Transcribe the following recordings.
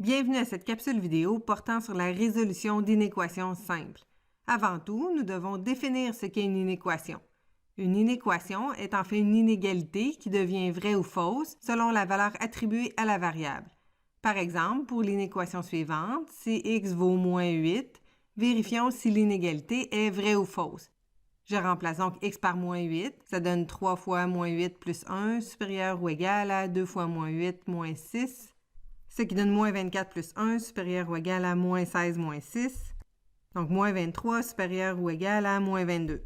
Bienvenue à cette capsule vidéo portant sur la résolution d'inéquations simples. Avant tout, nous devons définir ce qu'est une inéquation. Une inéquation est en fait une inégalité qui devient vraie ou fausse selon la valeur attribuée à la variable. Par exemple, pour l'inéquation suivante, si x vaut moins 8, vérifions si l'inégalité est vraie ou fausse. Je remplace donc x par moins 8, ça donne 3 fois moins 8 plus 1, supérieur ou égal à 2 fois moins 8 moins 6, ce qui donne moins 24 plus 1, supérieur ou égal à moins 16 moins 6, donc moins 23 supérieur ou égal à moins 22.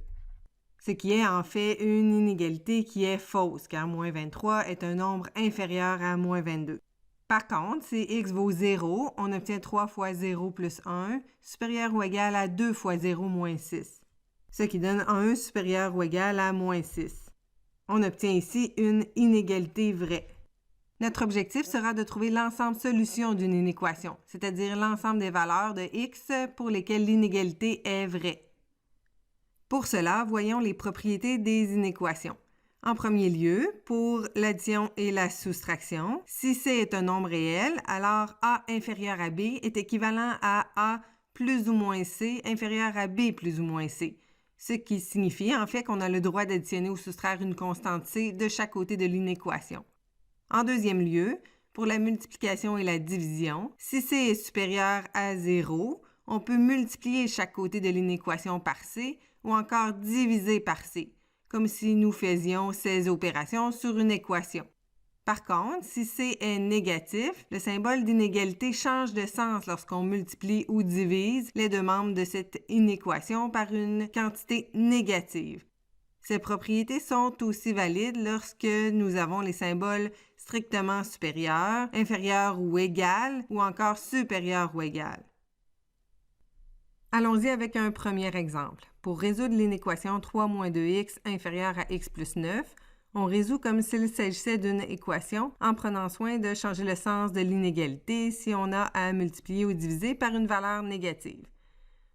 Ce qui est en fait une inégalité qui est fausse, car moins 23 est un nombre inférieur à moins 22. Par contre, si x vaut 0, on obtient 3 fois 0 plus 1, supérieur ou égal à 2 fois 0 moins 6, ce qui donne 1 supérieur ou égal à moins 6. On obtient ici une inégalité vraie. Notre objectif sera de trouver l'ensemble solution d'une inéquation, c'est-à-dire l'ensemble des valeurs de x pour lesquelles l'inégalité est vraie. Pour cela, voyons les propriétés des inéquations. En premier lieu, pour l'addition et la soustraction, si C est un nombre réel, alors A inférieur à B est équivalent à A plus ou moins C inférieur à B plus ou moins C, ce qui signifie en fait qu'on a le droit d'additionner ou soustraire une constante C de chaque côté de l'inéquation. En deuxième lieu, pour la multiplication et la division, si C est supérieur à 0, on peut multiplier chaque côté de l'inéquation par C ou encore diviser par C, comme si nous faisions ces opérations sur une équation. Par contre, si C est négatif, le symbole d'inégalité change de sens lorsqu'on multiplie ou divise les deux membres de cette inéquation par une quantité négative. Ces propriétés sont aussi valides lorsque nous avons les symboles strictement supérieur, inférieur ou égal, ou encore supérieur ou égal. Allons-y avec un premier exemple. Pour résoudre l'inéquation 3 moins 2x inférieur à x plus 9, on résout comme s'il s'agissait d'une équation en prenant soin de changer le sens de l'inégalité si on a à multiplier ou diviser par une valeur négative.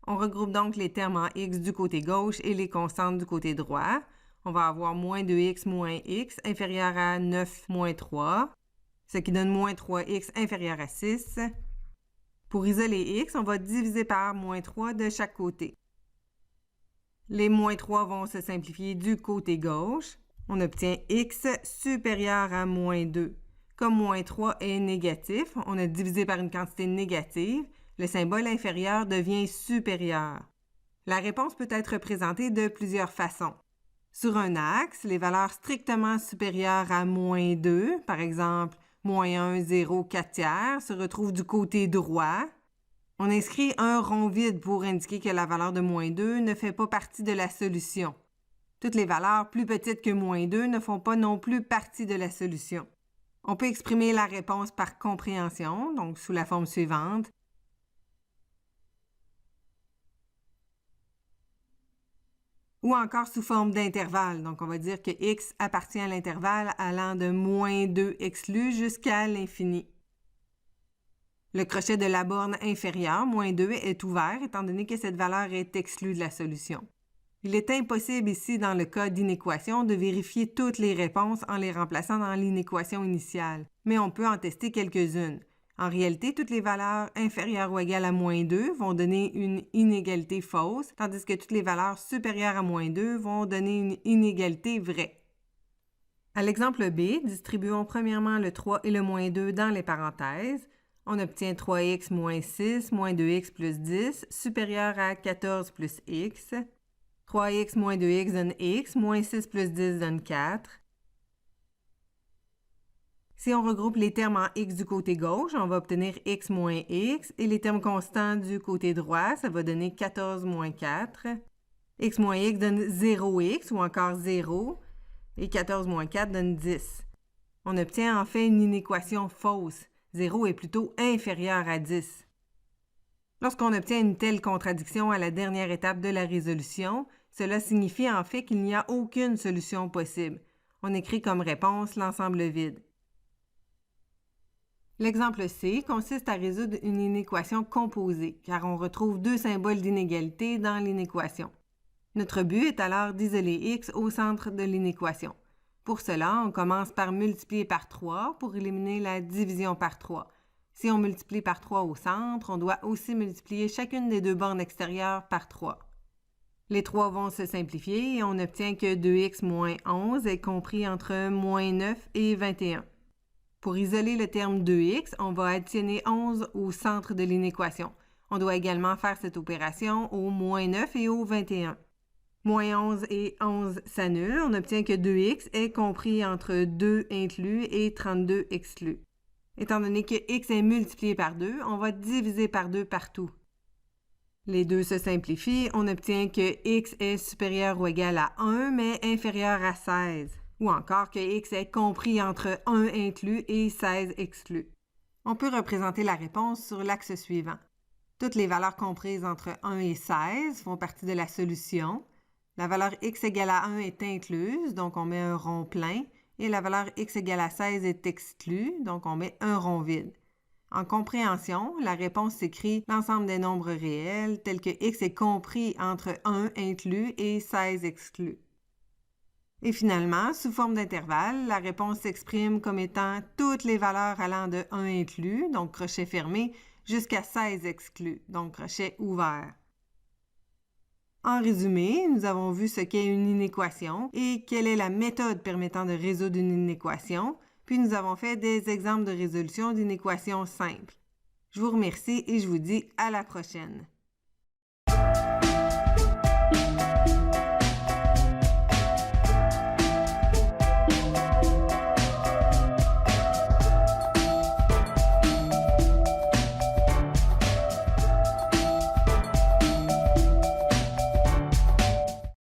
On regroupe donc les termes en x du côté gauche et les constantes du côté droit. On va avoir moins 2x moins x inférieur à 9 moins 3, ce qui donne moins 3x inférieur à 6. Pour isoler x, on va diviser par moins 3 de chaque côté. Les moins 3 vont se simplifier du côté gauche. On obtient x supérieur à moins 2. Comme moins 3 est négatif, on a divisé par une quantité négative. Le symbole inférieur devient supérieur. La réponse peut être représentée de plusieurs façons. Sur un axe, les valeurs strictement supérieures à moins 2, par exemple, moins 1, 0, 4 tiers, se retrouvent du côté droit. On inscrit un rond vide pour indiquer que la valeur de moins 2 ne fait pas partie de la solution. Toutes les valeurs plus petites que moins 2 ne font pas non plus partie de la solution. On peut exprimer la réponse par compréhension, donc sous la forme suivante. Ou encore sous forme d'intervalle. Donc, on va dire que x appartient à l'intervalle allant de moins 2 exclu jusqu'à l'infini. Le crochet de la borne inférieure, moins 2, est ouvert étant donné que cette valeur est exclue de la solution. Il est impossible ici, dans le cas d'inéquation, de vérifier toutes les réponses en les remplaçant dans l'inéquation initiale, mais on peut en tester quelques-unes. En réalité, toutes les valeurs inférieures ou égales à moins 2 vont donner une inégalité fausse, tandis que toutes les valeurs supérieures à moins 2 vont donner une inégalité vraie. À l'exemple B, distribuons premièrement le 3 et le moins 2 dans les parenthèses. On obtient 3x moins 6 moins 2x plus 10 supérieur à 14 plus x. 3x moins 2x donne x, moins 6 plus 10 donne 4. Si on regroupe les termes en x du côté gauche, on va obtenir x moins x, et les termes constants du côté droit, ça va donner 14 moins 4. X moins x donne 0x, ou encore 0, et 14 moins 4 donne 10. On obtient en fait une inéquation fausse. 0 est plutôt inférieur à 10. Lorsqu'on obtient une telle contradiction à la dernière étape de la résolution, cela signifie en fait qu'il n'y a aucune solution possible. On écrit comme réponse l'ensemble vide. L'exemple C consiste à résoudre une inéquation composée, car on retrouve deux symboles d'inégalité dans l'inéquation. Notre but est alors d'isoler x au centre de l'inéquation. Pour cela, on commence par multiplier par 3 pour éliminer la division par 3. Si on multiplie par 3 au centre, on doit aussi multiplier chacune des deux bornes extérieures par 3. Les 3 vont se simplifier et on obtient que 2x moins 11 est compris entre moins 9 et 21. Pour isoler le terme 2x, on va additionner 11 au centre de l'inéquation. On doit également faire cette opération au moins 9 et au 21. Moins 11 et 11 s'annulent, on obtient que 2x est compris entre 2 inclus et 32 exclus. Étant donné que x est multiplié par 2, on va diviser par 2 partout. Les deux se simplifient, on obtient que x est supérieur ou égal à 1, mais inférieur à 16. Ou encore que x est compris entre 1 inclus et 16 exclus. On peut représenter la réponse sur l'axe suivant. Toutes les valeurs comprises entre 1 et 16 font partie de la solution. La valeur x égale à 1 est incluse, donc on met un rond plein, et la valeur x égale à 16 est exclue, donc on met un rond vide. En compréhension, la réponse s'écrit l'ensemble des nombres réels tel que x est compris entre 1 inclus et 16 exclus. Et finalement, sous forme d'intervalle, la réponse s'exprime comme étant toutes les valeurs allant de 1 inclus, donc crochet fermé, jusqu'à 16 exclus, donc crochet ouvert. En résumé, nous avons vu ce qu'est une inéquation et quelle est la méthode permettant de résoudre une inéquation, puis nous avons fait des exemples de résolution d'inéquations simples. Je vous remercie et je vous dis à la prochaine.